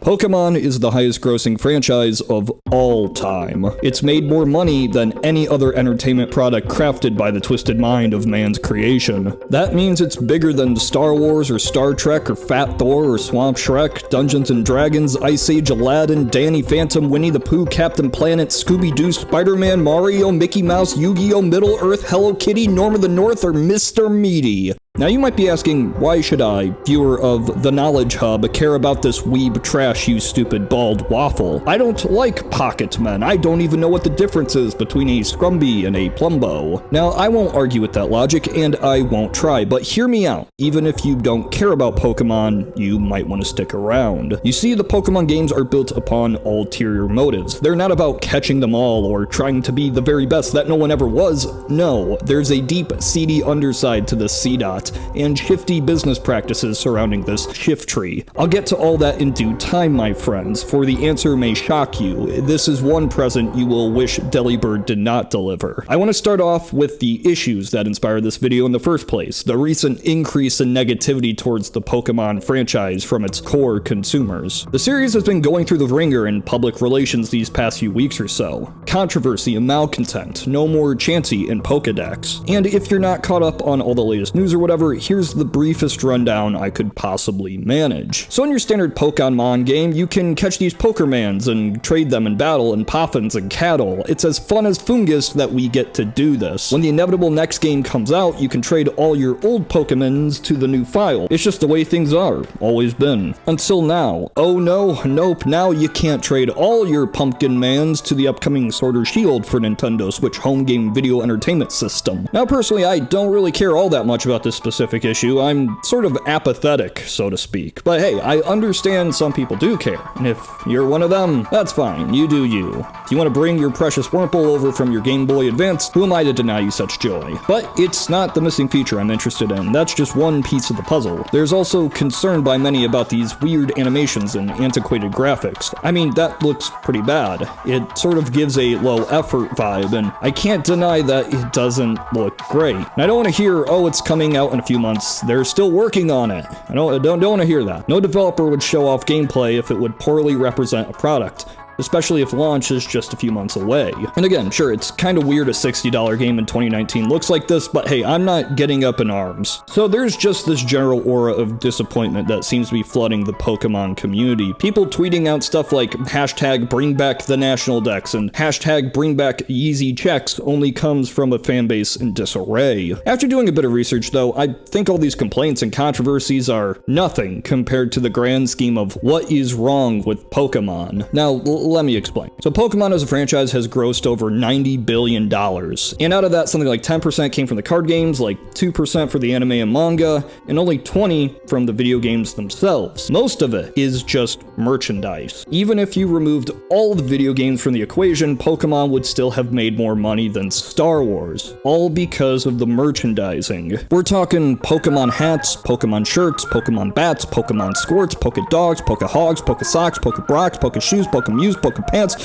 Pokemon is the highest grossing franchise of all time. It's made more money than any other entertainment product crafted by the twisted mind of man's creation. That means it's bigger than Star Wars or Star Trek or Fat Thor or Swamp Shrek, Dungeons and Dragons, Ice Age, Aladdin, Danny Phantom, Winnie the Pooh, Captain Planet, Scooby-Doo, Spider-Man, Mario, Mickey Mouse, Yu-Gi-Oh, Middle-earth, Hello Kitty, Norm of the North, or Mr. Meaty. Now you might be asking, why should I, viewer of the Knowledge Hub, care about this weeb trash, you stupid bald waffle? I don't like pocket men. I don't even know what the difference is between a Scrumby and a Plumbo. Now, I won't argue with that logic, and I won't try, but hear me out. Even if you don't care about Pokemon, you might want to stick around. You see, the Pokemon games are built upon ulterior motives. They're not about catching them all or trying to be the very best that no one ever was. No, there's a deep, seedy underside to this C-Dot, and shifty business practices surrounding this shift tree. I'll get to all that in due time, my friends, for the answer may shock you. This is one present you will wish Delibird did not deliver. I want to start off with the issues that inspired this video in the first place, the recent increase in negativity towards the Pokemon franchise from its core consumers. The series has been going through the ringer in public relations these past few weeks or so. Controversy and malcontent, no more Chansey in Pokedex. And if you're not caught up on all the latest news or whatever, here's the briefest rundown I could possibly manage. So in your standard Pokemon game, you can catch these Pokermans and trade them in battle and Poffins and cattle. It's as fun as Fungus that we get to do this. When the inevitable next game comes out, you can trade all your old Pokemons to the new file. It's just the way things are, always been. Until now. Oh no, nope, now you can't trade all your Pumpkin Mans to the upcoming Sword or Shield for Nintendo Switch home game video entertainment system. Now personally, I don't really care all that much about this specific issue. I'm sort of apathetic, so to speak. But hey, I understand some people do care, and if you're one of them, that's fine, you do you. If you want to bring your precious Wurmple over from your Game Boy Advance, who am I to deny you such joy? But it's not the missing feature I'm interested in, that's just one piece of the puzzle. There's also concern by many about these weird animations and antiquated graphics. I mean, that looks pretty bad. It sort of gives a low effort vibe, and I can't deny that it doesn't look great. And I don't want to hear, oh, it's coming out in a few months, they're still working on it. I don't want to hear that. No developer would show off gameplay if it would poorly represent a product, especially if launch is just a few months away. And again, sure, it's kind of weird a $60 game in 2019 looks like this, but hey, I'm not getting up in arms. So there's just this general aura of disappointment that seems to be flooding the Pokemon community. People tweeting out stuff like hashtag bring back the national dex and hashtag bring back Yeezy checks only comes from a fan base in disarray. After doing a bit of research though, I think all these complaints and controversies are nothing compared to the grand scheme of what is wrong with Pokemon. Now, let me explain. So Pokemon as a franchise has grossed over $90 billion. And out of that, something like 10% came from the card games, like 2% for the anime and manga, and only 20% from the video games themselves. Most of it is just merchandise. Even if you removed all of the video games from the equation, Pokemon would still have made more money than Star Wars. All because of the merchandising. We're talking Pokemon hats, Pokemon shirts, Pokemon bats, Pokemon squirts, Pokedogs, Pokehogs, Pokesocks, Pokebrocs, Pokeshoes, Pokemews, Pokepants,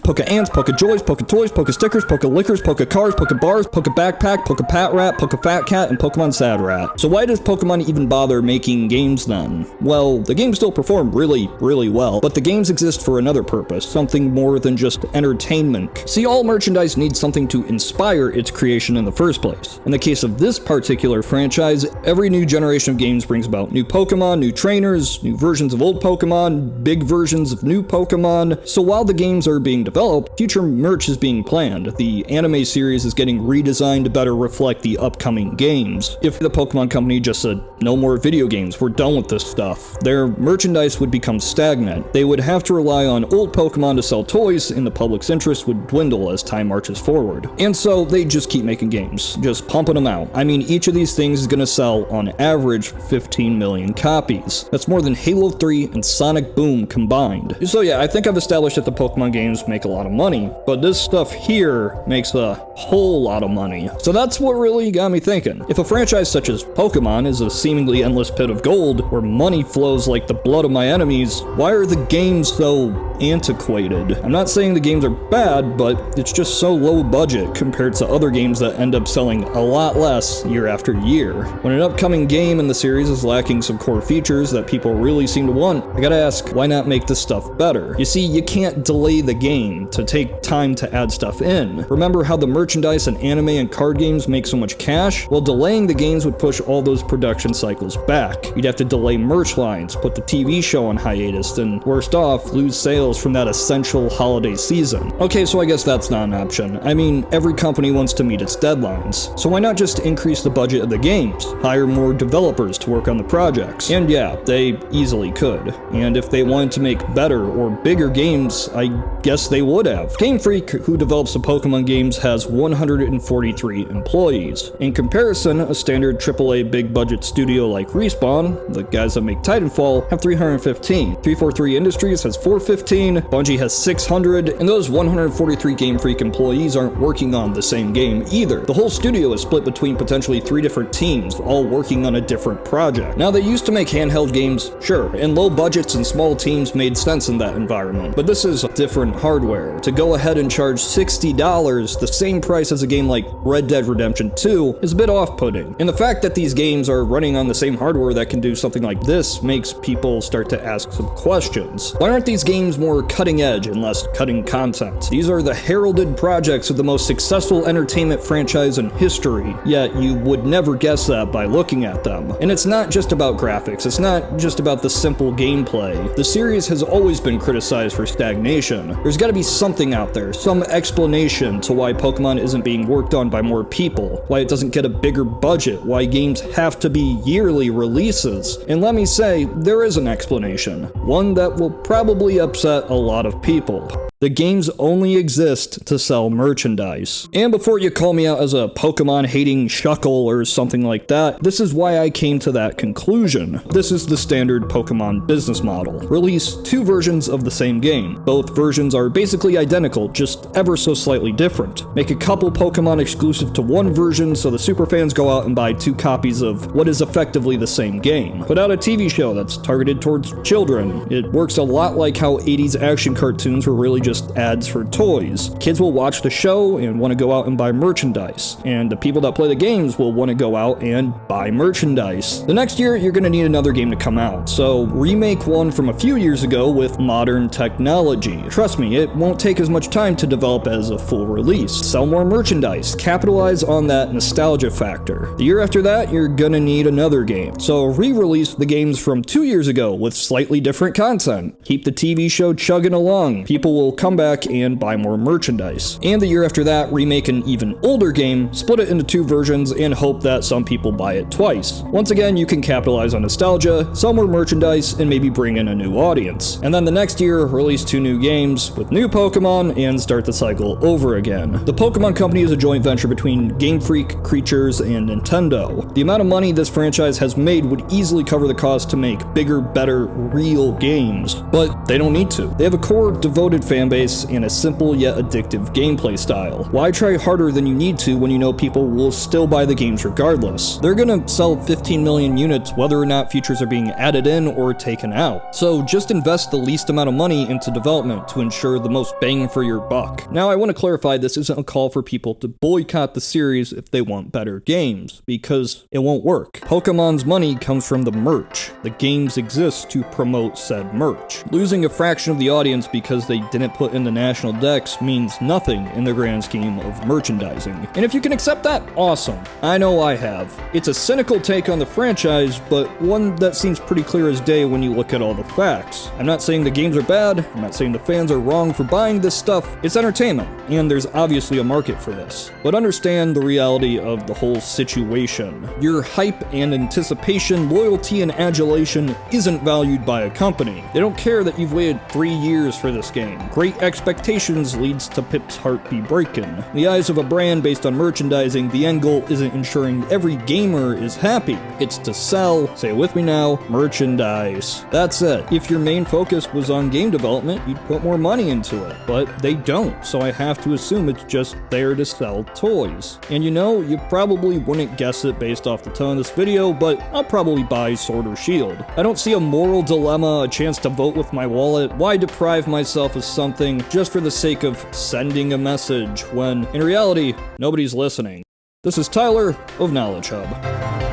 Pokeants, Pokejoys, Poketoys, Pokestickers, Pokelickers, Pokecars, Pokebars, Pokebackpack, Pokepat Rat, Pokefat Cat, and Pokemon Sad Rat. So why does Pokemon even bother making games then? Well, the games still perform really well, but the games exist for another purpose, something more than just entertainment. See, all merchandise needs something to inspire its creation in the first place. In the case of this particular franchise, every new generation of games brings about new Pokemon, new trainers, new versions of old Pokemon, big versions of new Pokemon. So while the games are being developed, future merch is being planned. The anime series is getting redesigned to better reflect the upcoming games. If the Pokemon company just said, no more video games, we're done with this stuff, their merchandise would become stagnant. They would have to rely on old Pokemon to sell toys, and the public's interest would dwindle as time marches forward. And so they just keep making games, just pumping them out. I mean, each of these things is gonna sell on average 15 million copies. That's more than Halo 3 and Sonic Boom combined. So yeah, I think I've established that the Pokemon games make a lot of money, but this stuff here makes a whole lot of money. So that's what really got me thinking. If a franchise such as Pokemon is a seemingly endless pit of gold, where money flows like the blood of my enemies, why are the games so antiquated. I'm not saying the games are bad, but it's just so low budget compared to other games that end up selling a lot less year after year. When an upcoming game in the series is lacking some core features that people really seem to want, I gotta ask, why not make this stuff better? You see, you can't delay the game to take time to add stuff in. Remember how the merchandise and anime and card games make so much cash? Well, delaying the games would push all those production cycles back. You'd have to delay merch lines, put the TV show on hiatus, and worst off, lose sales from that essential holiday season. Okay, so I guess that's not an option. I mean, every company wants to meet its deadlines, so why not just increase the budget of the games, hire more developers to work on the projects? And yeah, they easily could. And if they wanted to make better or bigger games, I guess they would have. Game Freak, who develops the Pokemon games, has 143 employees. In comparison, a standard AAA big budget studio like Respawn, the guys that make Titanfall, have 315. 343 Industries has 415, Bungie has 600, and those 143 Game Freak employees aren't working on the same game either. The whole studio is split between potentially 3 different teams, all working on a different project. Now, they used to make handheld games, sure, and low budgets and small teams made sense in that environment, but this is different hardware. To go ahead and charge $60, the same price as a game like Red Dead Redemption 2, is a bit off-putting. And the fact that these games are running on the same hardware that can do something like this makes people start to ask some questions. Why aren't these games more cutting edge and less cutting content? These are the heralded projects of the most successful entertainment franchise in history, yet you would never guess that by looking at them. And it's not just about graphics, it's not just about the simple gameplay. The series has always been criticized for stagnation. There's gotta be something out there, some explanation to why Pokemon isn't being worked on by more people, why it doesn't get a bigger budget, why games have to be yearly releases. And let me say, there is an explanation, one that will probably upset a lot of people. The games only exist to sell merchandise. And before you call me out as a Pokemon-hating shuckle or something like that, this is why I came to that conclusion. This is the standard Pokemon business model. Release 2 versions of the same game. Both versions are basically identical, just ever so slightly different. Make a couple Pokemon exclusive to one version so the superfans go out and buy 2 copies of what is effectively the same game. Put out a TV show that's targeted towards children. It works a lot like how 80s action cartoons were really just ads for toys. Kids will watch the show and want to go out and buy merchandise, and the people that play the games will want to go out and buy merchandise. The next year, you're going to need another game to come out, so remake one from a few years ago with modern technology. Trust me, it won't take as much time to develop as a full release. Sell more merchandise, capitalize on that nostalgia factor. The year after that, you're gonna need another game. So re-release the games from 2 years ago with slightly different content. Keep the TV show chugging along. People will come back and buy more merchandise. And the year after that, remake an even older game, split it into 2 versions, and hope that some people buy it twice. Once again, you can capitalize on nostalgia, sell more merchandise, and maybe bring in a new audience. And then the next year, release 2 new games with new Pokemon and start the cycle over again. The Pokemon Company is a joint venture between Game Freak, Creatures, and Nintendo. The amount of money this franchise has made would easily cover the cost to make bigger, better, real games. But they don't need to. They have a core, devoted fanbase and a simple yet addictive gameplay style. Why try harder than you need to when you know people will still buy the games regardless? They're gonna sell 15 million units whether or not features are being added in or taken out. So just invest the least amount of money into development to ensure the most bang for your buck. Now I want to clarify, this isn't a call for people to boycott the series if they want better games, because it won't work. Pokemon's money comes from the merch. The games exist to promote said merch. Losing a fraction of the audience because they didn't put in the national decks means nothing in the grand scheme of merchandising. And if you can accept that, awesome. I know I have. It's a cynical take on the franchise, but one that seems pretty clear as day when you look at all the facts. I'm not saying the games are bad, I'm not saying the fans are wrong for buying this stuff. It's entertainment, and there's obviously a market for this. But understand the reality of the whole situation. Your hype and anticipation, loyalty and adulation isn't valued by a company. They don't care that you've waited 3 years for this game. Great Great expectations leads to Pip's heart be breaking. In the eyes of a brand based on merchandising, the end goal isn't ensuring every gamer is happy. It's to sell, say it with me now, merchandise. That's it. If your main focus was on game development, you'd put more money into it. But they don't, so I have to assume it's just there to sell toys. And you know, you probably wouldn't guess it based off the tone of this video, but I'll probably buy Sword or Shield. I don't see a moral dilemma, a chance to vote with my wallet. Why deprive myself of something just for the sake of sending a message when, in reality, nobody's listening? This is Tyler of Knowledge Hub.